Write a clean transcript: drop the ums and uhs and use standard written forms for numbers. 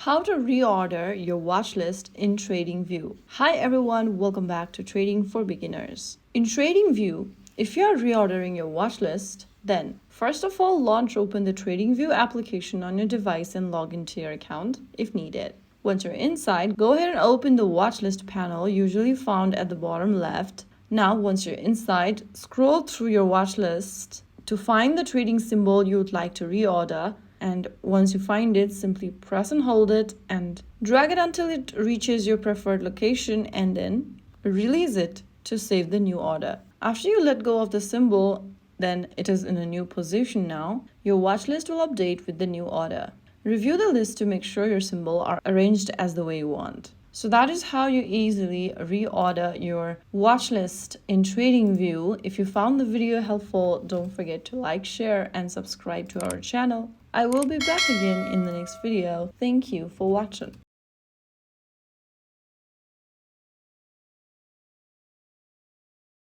How to reorder your watch list in TradingView. Hi everyone, welcome back to Trading for Beginners. In TradingView, if you are reordering your watch list, then first of all, launch open the TradingView application on your device and log into your account if needed. Once you're inside, go ahead and open the watch list panel, usually found at the bottom left. Now, once you're inside, scroll through your watch list to find the trading symbol you would like to reorder. And once you find it, simply press and hold it and drag it until it reaches your preferred location and then release it to save the new order. After you let go of the symbol, then it is in a new position now. Your watch list will update with the new order. Review the list to make sure your symbol are arranged as the way you want. So that is how you easily reorder your watch list in TradingView. If you found the video helpful, don't forget to like, share, and subscribe to our channel. I will be back again in the next video. Thank you for watching.